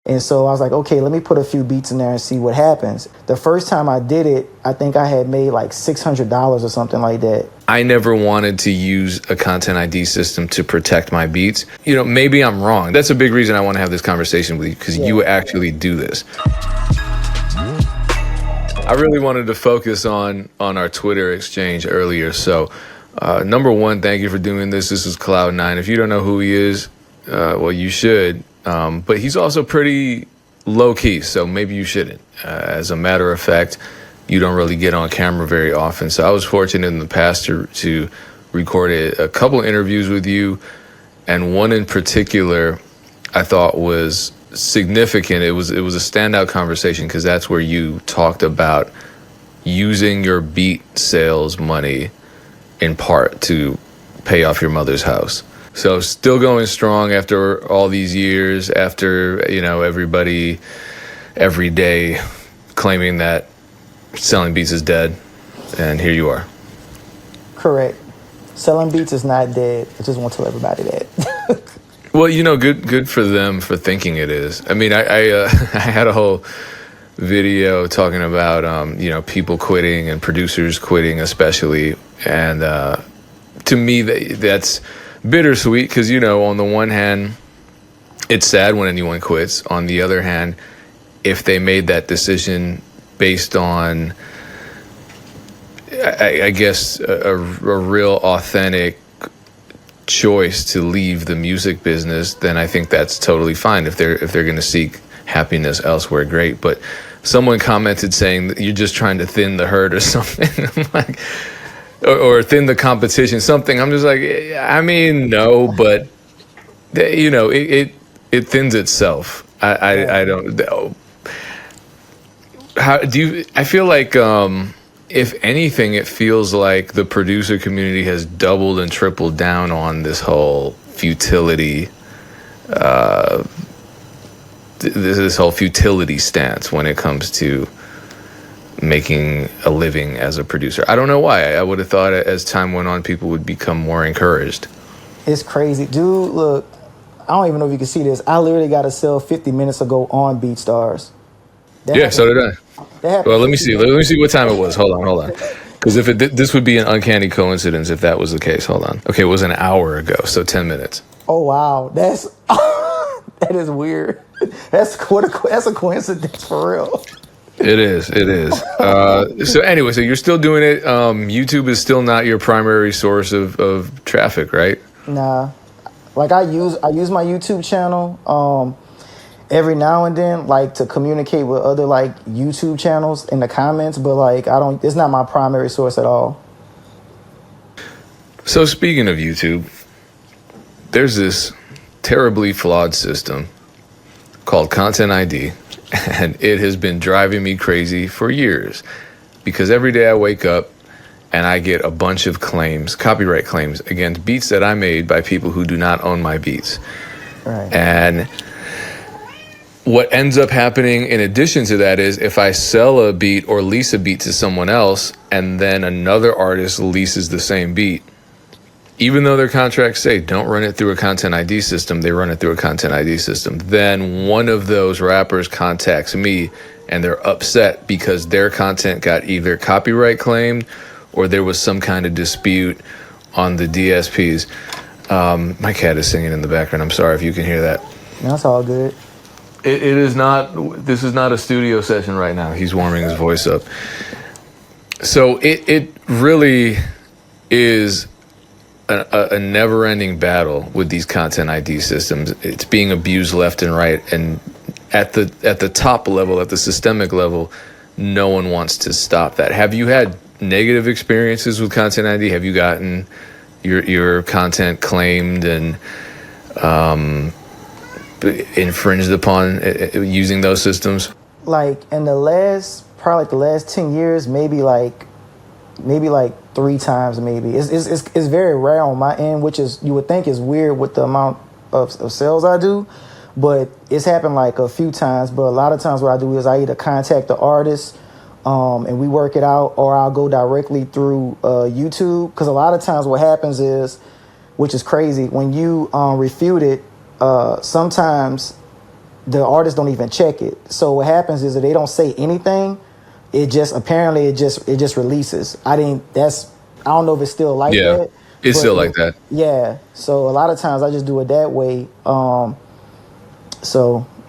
And so I was like, okay, let me put a few beats in there and see what happens. The first time I did it, I think I had made like $600 or something like that. I never wanted to use a Content ID system to protect my beats. You know, maybe I'm wrong. That's a big reason I want to have this conversation with you, because you actually do this. I really wanted to focus on our Twitter exchange earlier. So number one, thank you for doing this. This is Kloudnine. If you don't know who he is, well, you should. But he's also pretty low key, so maybe you shouldn't. As a matter of fact, you don't really get on camera very often. So I was fortunate in the past to record a couple interviews with you, and one in particular I thought was significant. It was a standout conversation because that's where you talked about using your beat sales money in part to pay off your mother's house. So still going strong after all these years, after, you know, everybody every day claiming that selling beats is dead, and here you are. Correct. Selling beats is not dead. I just want to tell everybody that. Well, you know, good for them for thinking it is. I mean, I had a whole video talking about, you know, people quitting and producers quitting especially. And to me, that's bittersweet because, you know, on the one hand, it's sad when anyone quits. On the other hand, if they made that decision based on, I guess, a real authentic choice to leave the music business, then I think that's totally fine. If they're going to seek happiness elsewhere, great. But someone commented saying that you're just trying to thin the herd or something. I'm like, or thin the competition, something. I'm just like, I mean, no, but you know, it thins itself. I don't know. How do you? I feel like, if anything, it feels like the producer community has doubled and tripled down on this whole futility, this whole futility stance when it comes to making a living as a producer. I don't know why. I would have thought as time went on, people would become more encouraged. It's crazy. Dude, look, I don't even know if you can see this. I literally got a sale 50 minutes ago on BeatStars. Yeah, so did I. Well, let me see. Let me see what time it was. Hold on. Because if this would be an uncanny coincidence if that was the case. Hold on. Okay, it was an hour ago, so 10 minutes. Oh, wow. That is weird. That's a coincidence for real. It is. So anyway, so you're still doing it. YouTube is still not your primary source of traffic, right? Nah. Like I use my YouTube channel every now and then, like, to communicate with other like YouTube channels in the comments, but like it's not my primary source at all. So speaking of YouTube, there's this terribly flawed system called Content ID, and it has been driving me crazy for years because every day I wake up and I get a bunch of claims, copyright claims against beats that I made by people who do not own my beats. Right. And what ends up happening in addition to that is if I sell a beat or lease a beat to someone else and then another artist leases the same beat, even though their contracts say don't run it through a Content ID system, they run it through a Content ID system. Then one of those rappers contacts me and they're upset because their content got either copyright claimed or there was some kind of dispute on the DSPs. My cat is singing in the background. I'm sorry if you can hear that. That's all good. It is not, this is not a studio session right now. He's warming his voice up. So it really is a never-ending battle with these Content ID systems. It's being abused left and right, and at the top level, at the systemic level, no one wants to stop that. Have you had negative experiences with Content ID? Have you gotten your content claimed and infringed upon using those systems? Like in the last 10 years, maybe like 3 times, maybe. It's very rare on my end, which is, you would think is weird with the amount of sales I do, but it's happened like a few times. But a lot of times what I do is I either contact the artist and we work it out, or I'll go directly through YouTube. Because a lot of times what happens is, which is crazy, when you refute it, sometimes the artists don't even check it. So what happens is that they don't say anything. It just apparently it just releases. I don't know if it's still like Yeah, that. it's But still like that. yeah, so a lot of times I just do it that way.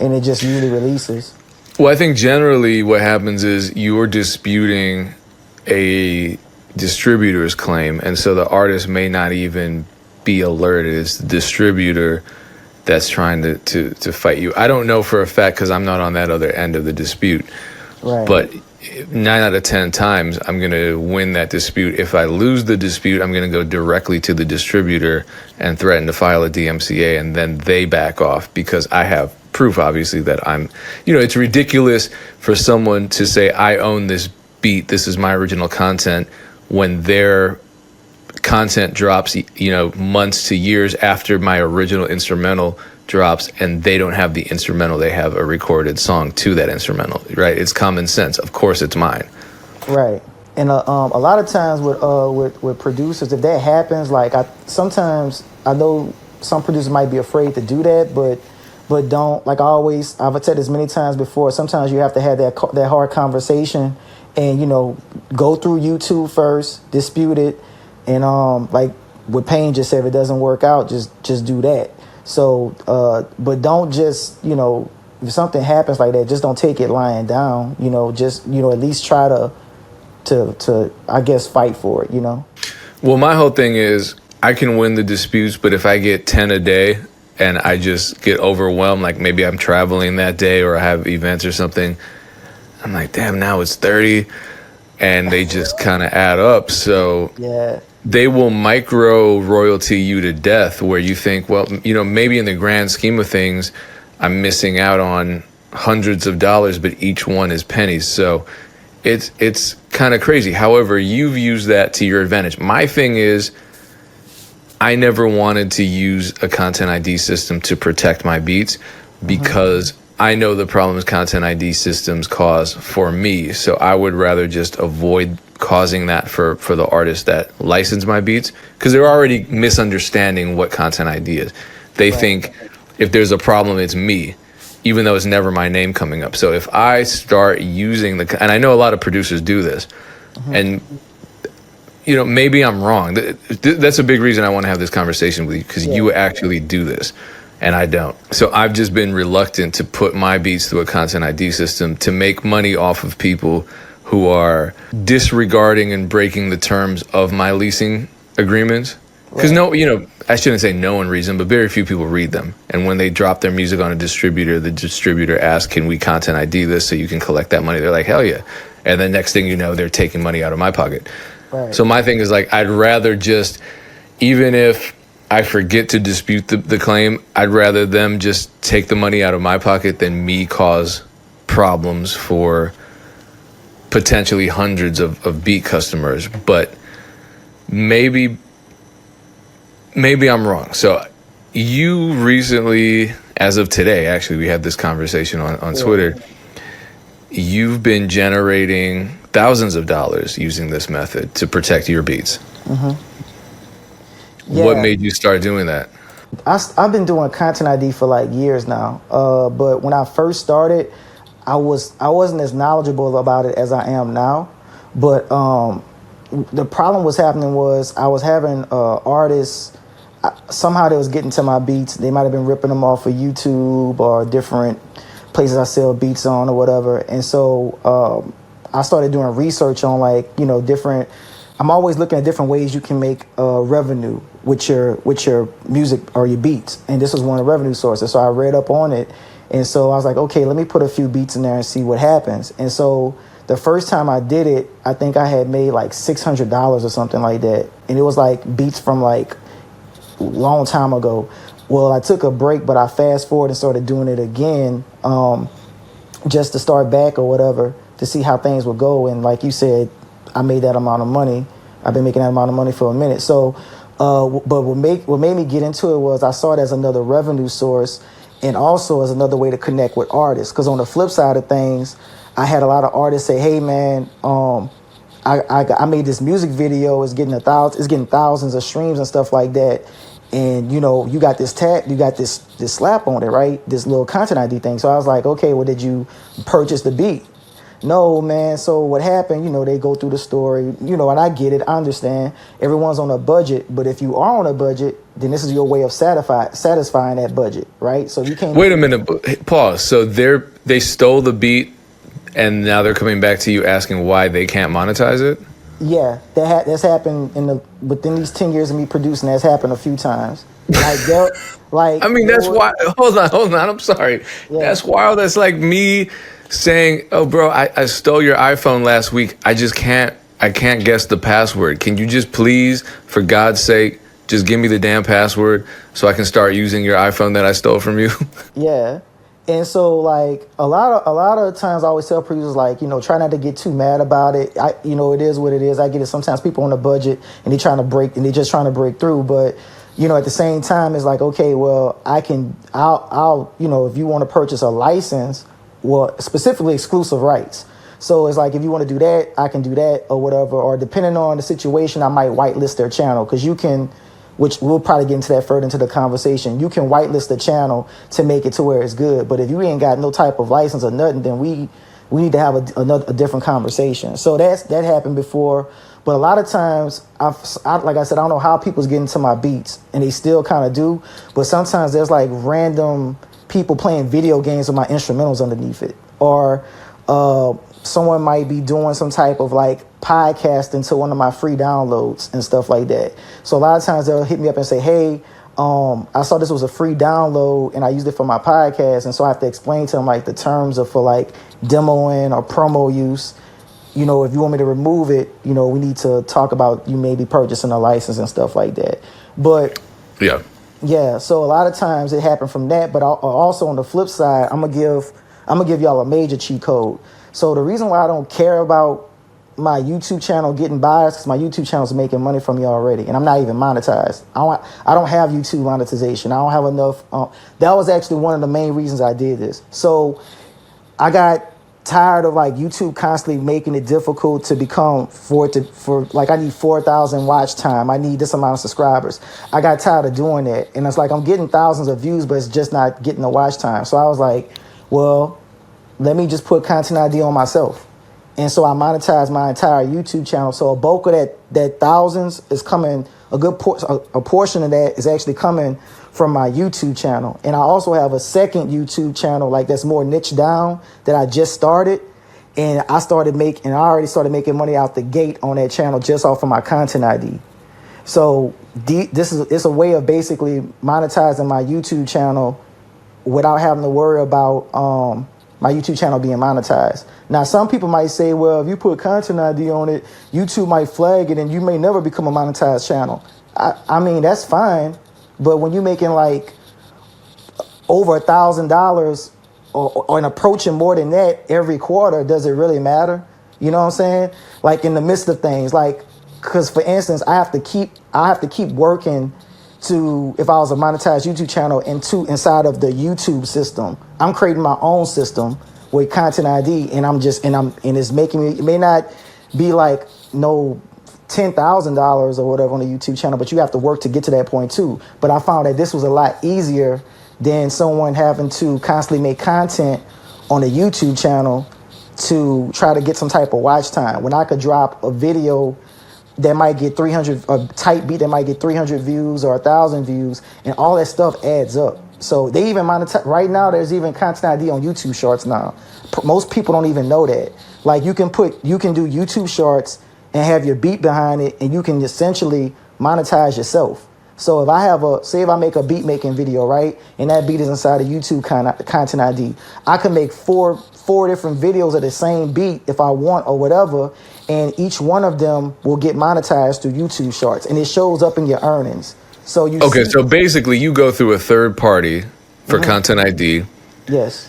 And it just usually releases. Well, I think generally what happens is you're disputing a distributor's claim, and so the artist may not even be alerted. It's the distributor that's trying to fight you. I don't know for a fact because I'm not on that other end of the dispute. Right. But 9 out of 10 times, I'm going to win that dispute. If I lose the dispute, I'm going to go directly to the distributor and threaten to file a DMCA, and then they back off because I have proof, obviously, that it's ridiculous for someone to say, I own this beat, this is my original content, when their content drops, months to years after my original instrumental drops, and they don't have the instrumental, they have a recorded song to that instrumental, right? It's common sense. Of course it's mine. Right. And a lot of times with producers, if that happens, like sometimes I know some producers might be afraid to do that, but don't, like I've said this many times before, sometimes you have to have that hard conversation and, go through YouTube first, dispute it. And like what Payne just said, if it doesn't work out, just do that. So, but don't just, if something happens like that, just don't take it lying down, just, at least try to, I guess, fight for it, Well, my whole thing is I can win the disputes, but if I get 10 a day and I just get overwhelmed, like maybe I'm traveling that day or I have events or something, I'm like, damn, now it's 30, and they just kind of add up. So yeah, they will micro royalty you to death, where you think, well, maybe in the grand scheme of things, I'm missing out on hundreds of dollars, but each one is pennies. So it's kind of crazy. However, you've used that to your advantage. My thing is, I never wanted to use a Content ID system to protect my beats because I know the problems Content ID systems cause for me. So I would rather just avoid causing that for the artists that license my beats, because they're already misunderstanding what Content ID is. They think if there's a problem, it's me, even though it's never my name coming up. So if I start using and I know a lot of producers do this, and maybe I'm wrong. That's a big reason I want to have this conversation with you, because you actually do this and I don't. So I've just been reluctant to put my beats through a Content ID system to make money off of people who are disregarding and breaking the terms of my leasing agreements. Because I shouldn't say no one reads them, but very few people read them. And when they drop their music on a distributor, the distributor asks, can we Content ID this so you can collect that money? They're like, hell yeah. And then next thing you know, they're taking money out of my pocket. Right. So my thing is, like, I'd rather just, even if I forget to dispute the claim, I'd rather them just take the money out of my pocket than me cause problems for potentially hundreds of beat customers. But maybe I'm wrong. So you recently, as of today, actually, we had this conversation on Twitter. You've been generating thousands of dollars using this method to protect your beats. Yeah. What made you start doing that? I've been doing Content ID for like years now. But when I first started, I wasn't as knowledgeable about it as I am now. But the problem was happening was I was having artists, somehow they was getting to my beats. They might have been ripping them off of YouTube or different places I sell beats on or whatever. And so I started doing research on different. I'm always looking at different ways you can make revenue with your music or your beats, and this was one of the revenue sources. So I read up on it, and so I was like, okay, let me put a few beats in there and see what happens. And so the first time I did it, I think I had made like $600 or something like that, and it was like beats from like a long time ago. Well, I took a break, but I fast forward and started doing it again, just to start back or whatever, to see how things would go. And like you said, I made that amount of money. I've been making that amount of money for a minute. So, but what made me get into it was I saw it as another revenue source, and also as another way to connect with artists. Because on the flip side of things, I had a lot of artists say, "Hey, man, I made this music video. It's getting thousands of streams and stuff like that." And you got this tag, you got this slap on it, right? This little content ID thing. So I was like, okay, well, did you purchase the beat? No, man. So what happened, they go through the story, and I get it. I understand everyone's on a budget, but if you are on a budget, then this is your way of satisfying that budget, right? So you can't. Wait a minute, pause. So they stole the beat and now they're coming back to you asking why they can't monetize it? Yeah, that's happened within these 10 years of me producing. That's happened a few times. Like, I mean, that's why. Hold on. I'm sorry. Yeah. That's wild. That's like me saying, "Oh, bro, I stole your iPhone last week. I can't guess the password. Can you just please, for God's sake, just give me the damn password so I can start using your iPhone that I stole from you?" Yeah. And so, like, a lot of times I always tell producers, like, try not to get too mad about it. It is what it is. I get it. Sometimes people on a budget and they're just trying to break through. But, at the same time, it's like, okay, well, I'll if you want to purchase a license, well, specifically exclusive rights. So it's like, if you want to do that, I can do that or whatever. Or depending on the situation, I might whitelist their channel, because you can, which we'll probably get into that further into the conversation. You can whitelist the channel to make it to where it's good. But if you ain't got no type of license or nothing, then we need to have a different conversation. So that happened before. But a lot of times, like I said, I don't know how people's getting to my beats, and they still kind of do. But sometimes there's like random people playing video games with my instrumentals underneath it. Or someone might be doing some type of like podcasting to one of my free downloads and stuff like that. So a lot of times they'll hit me up and say, hey, I saw this was a free download and I used it for my podcast. And so I have to explain to them like the terms for like demoing or promo use. If you want me to remove it, we need to talk about you maybe purchasing a license and stuff like that. But yeah. So a lot of times it happened from that. But also on the flip side, I'm gonna give y'all a major cheat code. So the reason why I don't care about my YouTube channel getting biased, because my YouTube channel is making money from me already, and I'm not even monetized. I don't have YouTube monetization. I don't have enough. That was actually one of the main reasons I did this. So I got tired of like YouTube constantly making it difficult to become I need 4,000 watch time. I need this amount of subscribers. I got tired of doing that, and it's like I'm getting thousands of views, but it's just not getting the watch time. So I was like, well, let me just put Content ID on myself. And so I monetized my entire YouTube channel. So a bulk of that thousands is coming, a portion of that is actually coming from my YouTube channel. And I also have a second YouTube channel, like that's more niche down, that I just started. And I already started making money out the gate on that channel just off of my Content ID. So it's a way of basically monetizing my YouTube channel without having to worry about my YouTube channel being monetized. Now, some people might say, well, if you put Content ID on it, YouTube might flag it and you may never become a monetized channel. I mean, that's fine. But when you're making like over $1,000 or approaching more than that every quarter, does it really matter? You know what I'm saying? Like in the midst of things, like, because for instance, I have to keep working to, if I was a monetized YouTube channel, inside of the YouTube system. I'm creating my own system with Content ID, and it's making me, it may not be like no $10,000 or whatever on the YouTube channel, but you have to work to get to that point too. But I found that this was a lot easier than someone having to constantly make content on a YouTube channel to try to get some type of watch time, when I could drop a video that might get 300, a tight beat that might get 300 views or 1,000 views, and all that stuff adds up. So they even monetize, right now there's even Content ID on YouTube Shorts now. Most people don't even know that. Like you can do YouTube Shorts and have your beat behind it, and you can essentially monetize yourself. So if I make a beat making video, right, and that beat is inside of YouTube Content ID, I can make four different videos of the same beat if I want or whatever, and each one of them will get monetized through YouTube Shorts, and it shows up in your earnings. So so basically you go through a third party for Content ID. Yes.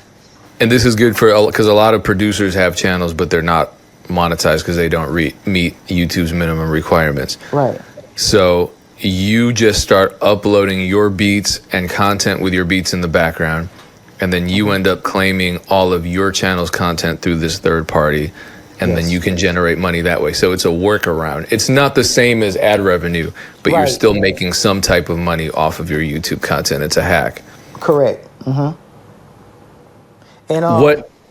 And this is good because a lot of producers have channels, but they're not monetized because they don't meet YouTube's minimum requirements. Right. So you just start uploading your beats and content with your beats in the background, and then you end up claiming all of your channel's content through this third party, and then Yes. you can generate money that way. So it's a workaround. It's not the same as ad revenue, but you're Right. still making some type of money off of your YouTube content. It's a hack. Correct. And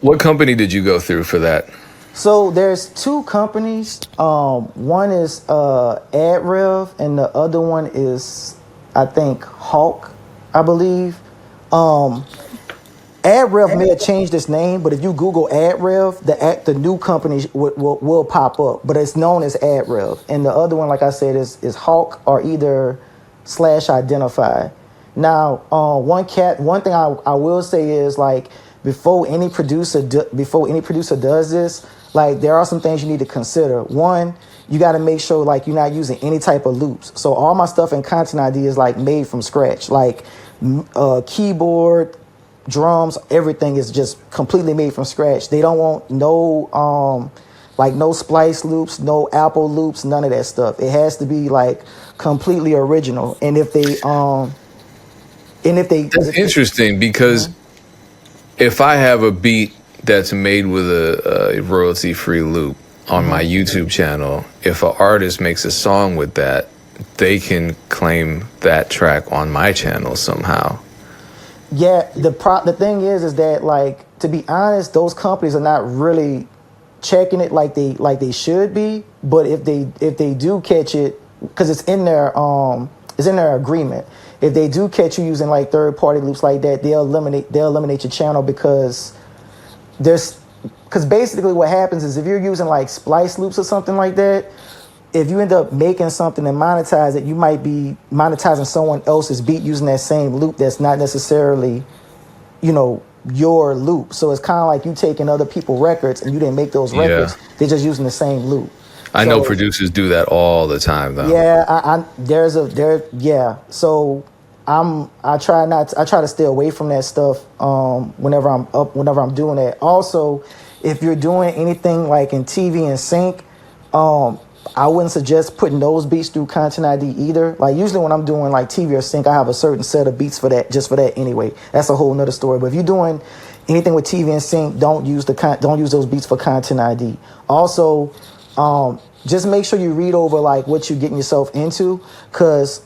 What company did you go through for that? so there's two companies. One is AdRev, and the other one is, I think, Hawk, I believe. AdRev may have changed its name, but if you Google AdRev, the new company will pop up. But it's known as AdRev, and the other one, like I said, is Hawk or either /Identify. Now, one thing I will say is, like, before any producer does this, like, there are some things you need to consider. One, you got to make sure, like, you're not using any type of loops. So all my stuff in Content ID is, like, made from scratch. Like, keyboard, drums, everything is just completely made from scratch. They don't want no splice loops, no Apple loops, none of that stuff. It has to be, like, completely original. And if they That's interesting because if I have a beat that's made with a royalty-free loop on my YouTube channel, if an artist makes a song with that, they can claim that track on my channel somehow. Yeah, the thing is that, like, to be honest, those companies are not really checking it like they should be. But if they do catch it, because it's in their agreement. If they do catch you using, like, third party loops like that, they'll eliminate your channel because basically what happens is if you're using, like, splice loops or something like that, if you end up making something and monetize it, you might be monetizing someone else's beat using that same loop that's not necessarily, your loop. So it's kind of like you taking other people's records and you didn't make those records. Yeah. They're just using the same loop. I know producers do that all the time, though. Yeah, So I try to stay away from that stuff whenever I'm doing that. Also, if you're doing anything like in TV and sync, I wouldn't suggest putting those beats through Content ID either. Like, usually when I'm doing, like, TV or sync, I have a certain set of beats for that anyway. That's a whole nother story. But if you're doing anything with TV and sync, don't use those beats for Content ID. Also, just make sure you read over, like, what you're getting yourself into, because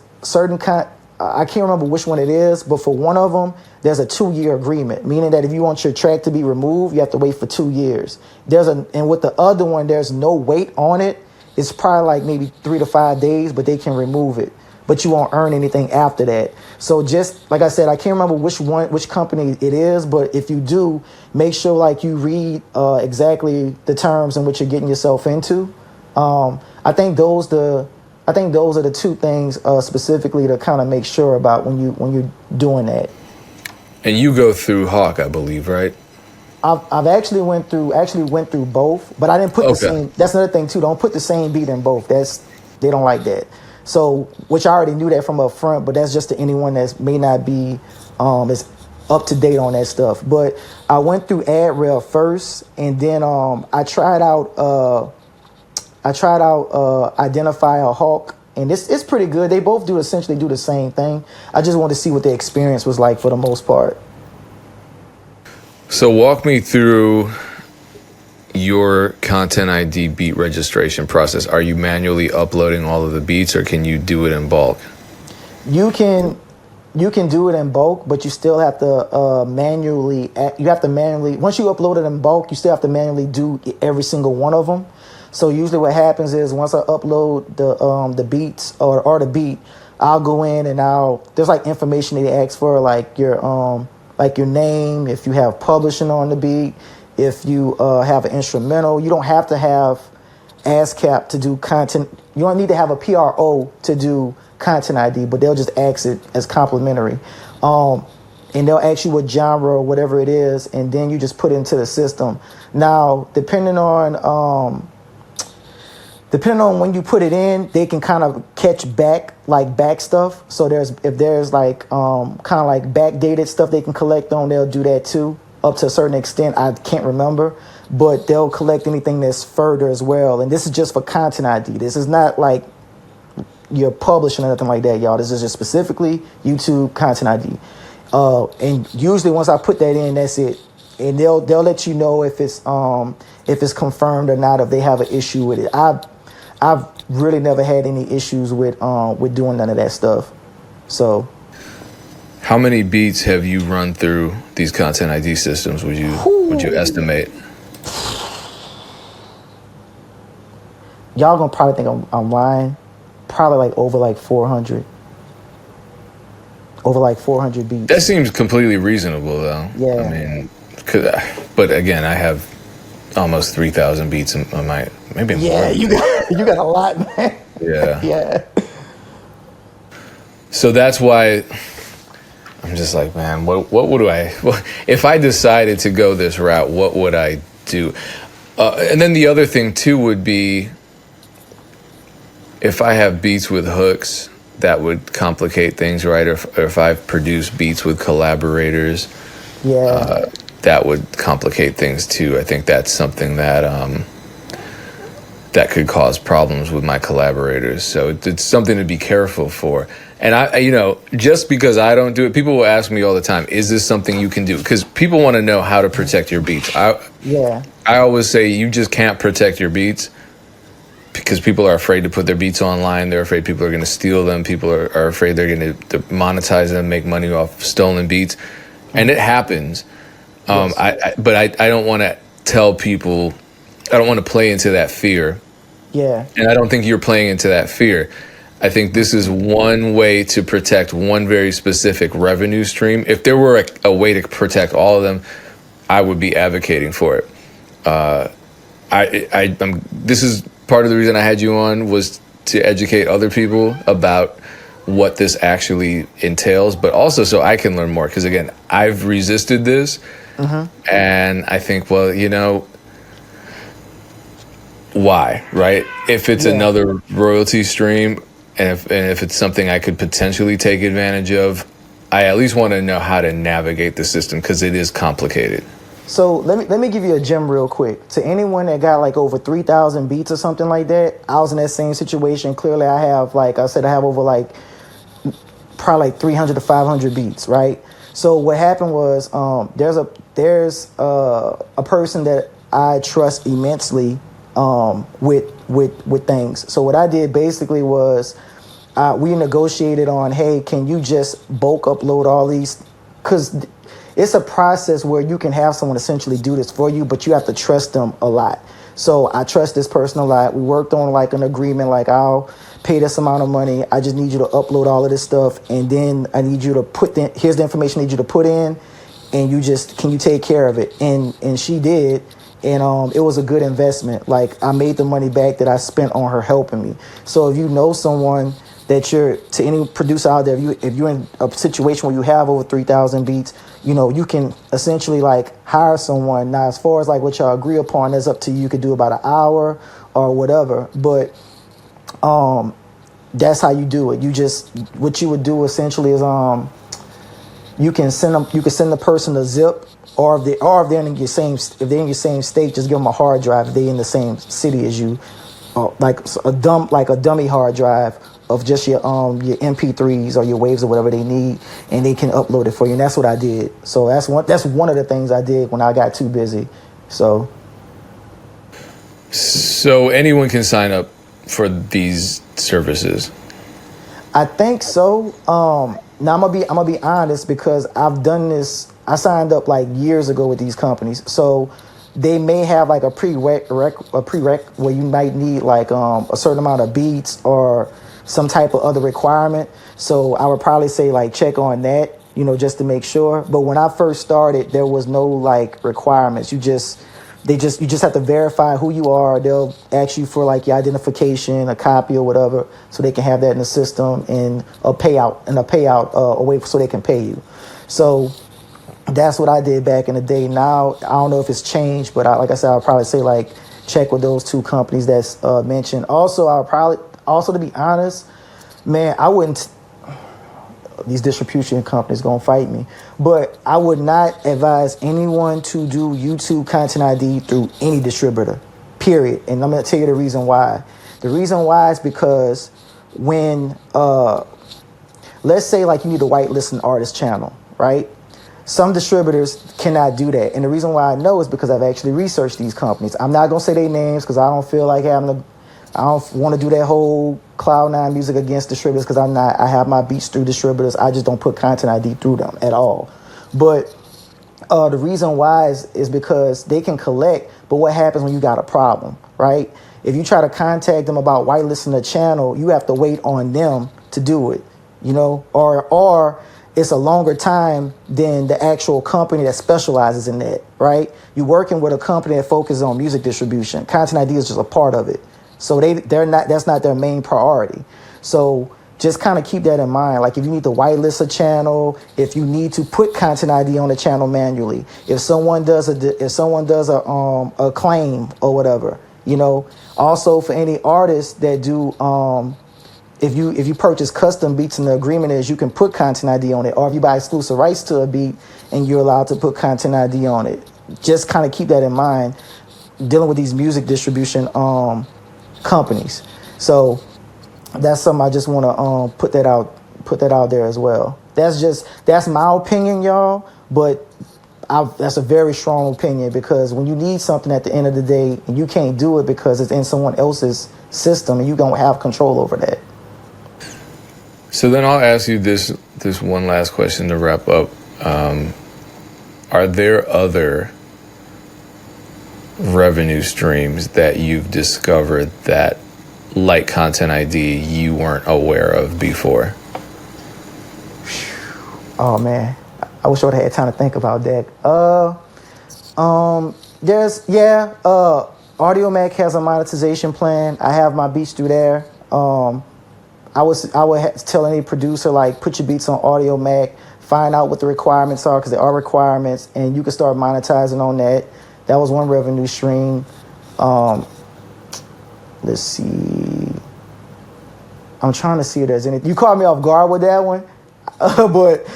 I can't remember which one it is, but for one of them, there's a 2-year agreement, meaning that if you want your track to be removed, you have to wait for 2 years. And with the other one, there's no weight on it. It's probably like maybe 3 to 5 days, but they can remove it. But you won't earn anything after that. So just like I said, I can't remember which company it is, but if you do, make sure, like, you read exactly the terms in which you're getting yourself into. I think those are the two things specifically to kind of make sure about when you're doing that. And you go through Hawk, I believe, right? I've actually went through both, but I didn't put the same. That's another thing too. Don't put the same beat in both. They don't like that. So, which I already knew that from up front, but that's just to anyone that may not be as up to date on that stuff. But I went through AdRev first, and then I tried out Identify or Hawk, and it's pretty good. They both essentially do the same thing. I just wanted to see what the experience was like for the most part. So walk me through your Content ID beat registration process. Are you manually uploading all of the beats, or can you do it in bulk? You can do it in bulk, but you still have to manually. Once you upload it in bulk, you still have to manually do every single one of them. So usually what happens is once I upload the beats or the beat, I'll go in and there's, like, information they ask for, like your name, if you have publishing on the beat, if you have an instrumental. You don't have to have ASCAP to do content. You don't need to have a PRO to do Content ID, but they'll just ask it as complimentary. And they'll ask you what genre or whatever it is, and then you just put it into the system. Now, depending on when you put it in, they can kind of catch back stuff. So if there's like kind of like backdated stuff they can collect on, they'll do that too, up to a certain extent. I can't remember, but they'll collect anything that's further as well. And this is just for Content ID. This is not like your publishing or nothing like that, y'all. This is just specifically YouTube Content ID. And usually once I put that in, that's it. and they'll let you know if it's confirmed or not, if they have an issue with it. I've really never had any issues with doing none of that stuff. So, how many beats have you run through these Content ID systems? Would you estimate? Y'all gonna probably think I'm lying. Probably like over like 400. Over like 400 beats. That seems completely reasonable, though. Yeah. I mean, but again, I have almost 3,000 beats on my, maybe more. Yeah, you got a lot, man. Yeah. Yeah. So that's why I'm just like, man, what would if I decided to go this route, what would I do? And then the other thing too would be, if I have beats with hooks, that would complicate things, right? Or if I produce beats with collaborators, that would complicate things too. I think that's something that that could cause problems with my collaborators. So it's something to be careful for. And I just because I don't do it, people will ask me all the time, is this something you can do? Because people want to know how to protect your beats. I always say you just can't protect your beats, because people are afraid to put their beats online. They're afraid people are going to steal them. People are afraid they're going to monetize them, make money off stolen beats. And it happens. Yes. But I don't want to tell people, I don't want to play into that fear. Yeah. And I don't think you're playing into that fear. I think this is one way to protect one very specific revenue stream. If there were a way to protect all of them, I would be advocating for it. This is part of the reason I had you on, was to educate other people about what this actually entails, but also so I can learn more. Because again, I've resisted this, and I think, well, why, right? If it's another royalty stream, and if it's something I could potentially take advantage of, I at least want to know how to navigate the system, because it is complicated. So let me give you a gem real quick. To anyone that got like over 3,000 beats or something like that, I was in that same situation. Clearly, I have, like I said, I have over like probably like 300 to 500 beats, right? So what happened was, there's a person that I trust immensely with things. So what I did basically was, we negotiated on, hey, can you just bulk upload all these? Because it's a process where you can have someone essentially do this for you, but you have to trust them a lot. So I trust this person a lot. We worked on like an agreement, like, I'll pay this amount of money. I just need you to upload all of this stuff. And then I need you to here's the information I need you to put in, and can you take care of it? And she did. And it was a good investment. Like, I made the money back that I spent on her helping me. So if you know someone to any producer out there, if you're in a situation where you have over 3,000 beats, you can essentially like hire someone. Now, as far as like what y'all agree upon, that's up to you. You could do about an hour or whatever, but that's how you do it. What you would do essentially is you can send the person a zip, or if they're in your same state, just give them a hard drive if they're in the same city as you, like a dummy hard drive of just your MP3s or your waves or whatever they need, and they can upload it for you. And that's what I did. So that's one of the things I did when I got too busy. So anyone can sign up for these services? I think so. Now I'm gonna be honest, because I've done this. I signed up like years ago with these companies, so they may have like a prereq where you might need like a certain amount of beats or some type of other requirement. So I would probably say like check on that, just to make sure. But when I first started, there was no like requirements. You just have to verify who you are. They'll ask you for like your identification, a copy or whatever, so they can have that in the system, and a payout away so they can pay you. So that's what I did back in the day. Now, I don't know if it's changed, but like I said, I'll probably say like check with those two companies that's mentioned. Also, to be honest, man, I wouldn't. These distribution companies gonna fight me, but I would not advise anyone to do YouTube Content ID through any distributor, period. And I'm gonna tell you the reason why. The reason why is because when, let's say like you need to whitelist an artist channel, right? some distributors cannot do that. And the reason why I know is because I've actually researched these companies. I'm not going to say their names because I don't feel like I don't want to do that whole Kloudnine music against distributors because I have my beats through distributors. I just don't put Content ID through them at all. But the reason why is because they can collect, but what happens when you got a problem, right? If you try to contact them about whitelisting the channel, you have to wait on them to do it, or it's a longer time than the actual company that specializes in that, right? You're working with a company that focuses on music distribution. Content ID is just a part of it. So that's not their main priority. So just kind of keep that in mind. Like if you need to whitelist a channel, if you need to put Content ID on the channel manually, if someone does a claim or whatever, Also for any artists that do if you purchase custom beats and the agreement is you can put Content ID on it, or if you buy exclusive rights to a beat and you're allowed to put Content ID on it. Just kind of keep that in mind dealing with these music distribution companies. So that's something I just want to put that out there as well. That's my opinion, y'all, but that's a very strong opinion because when you need something at the end of the day and you can't do it because it's in someone else's system and you don't have control over that. So then I'll ask you this one last question to wrap up. Are there other revenue streams that you've discovered that, like Content ID, you weren't aware of before? Oh man, I wish I would have had time to think about that. AudioMac has a monetization plan. I have my beats through there. I would tell any producer, like, put your beats on AudioMac, find out what the requirements are, because there are requirements, and you can start monetizing on that. That was one revenue stream. Let's see. I'm trying to see if there's anything. You caught me off guard with that one, but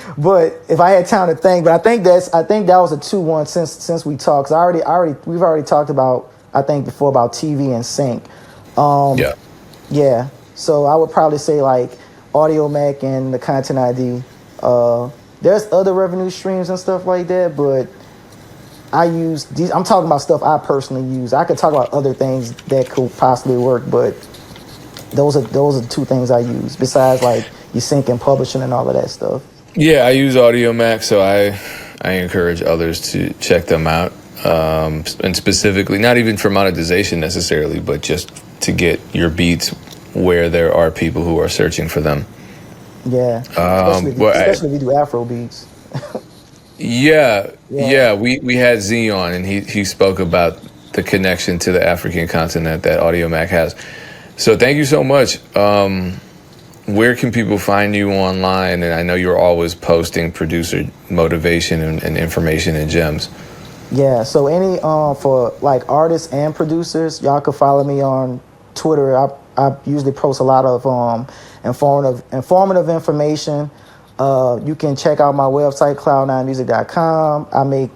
if I had time to think, but I think that was a 2-1 since we talked. 'Cause we've already talked about, I think before, about TV and sync. Yeah. So I would probably say like AudioMac and the Content ID. There's other revenue streams and stuff like that, but I use these. I'm talking about stuff I personally use. I could talk about other things that could possibly work, but those are the two things I use besides like your sync and publishing and all of that stuff. Yeah, I use AudioMac, so I encourage others to check them out. And specifically, not even for monetization necessarily, but just to get your beats where there are people who are searching for them. Yeah, especially if you do Afro beats. Yeah. We had Z on, and he spoke about the connection to the African continent that AudioMac has. So thank you so much. Where can people find you online? And I know you're always posting producer motivation and information and gems. Yeah, so any for like artists and producers, y'all can follow me on Twitter. I usually post a lot of informative information. You can check out my website, Kloudninemusic.com. I make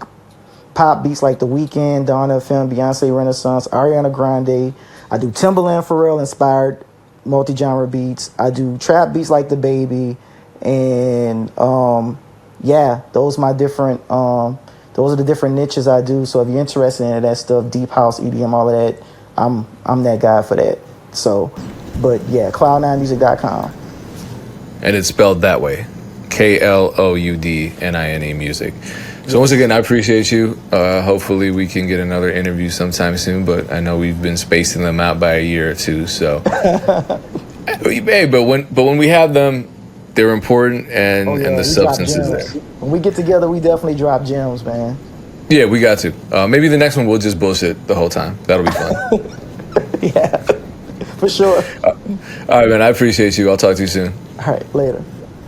pop beats like The Weeknd, Donna FM, Beyonce Renaissance, Ariana Grande. I do Timbaland Pharrell inspired multi-genre beats. I do trap beats like The Baby, and those are the different niches I do. So if you're interested in that stuff, deep house, EDM, all of that, I'm that guy for that. So, but yeah, Kloudninemusic.com. And it's spelled that way, Kloudnine music. So once again, I appreciate you. Hopefully we can get another interview sometime soon, but I know we've been spacing them out by a year or two. So, hey, but when we have them, they're important, and the substance is there. When we get together, we definitely drop gems, man. Yeah, we got to. Maybe the next one we'll just bullshit the whole time. That'll be fun. Yeah, for sure. All right, man. I appreciate you. I'll talk to you soon. All right, later.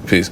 Peace.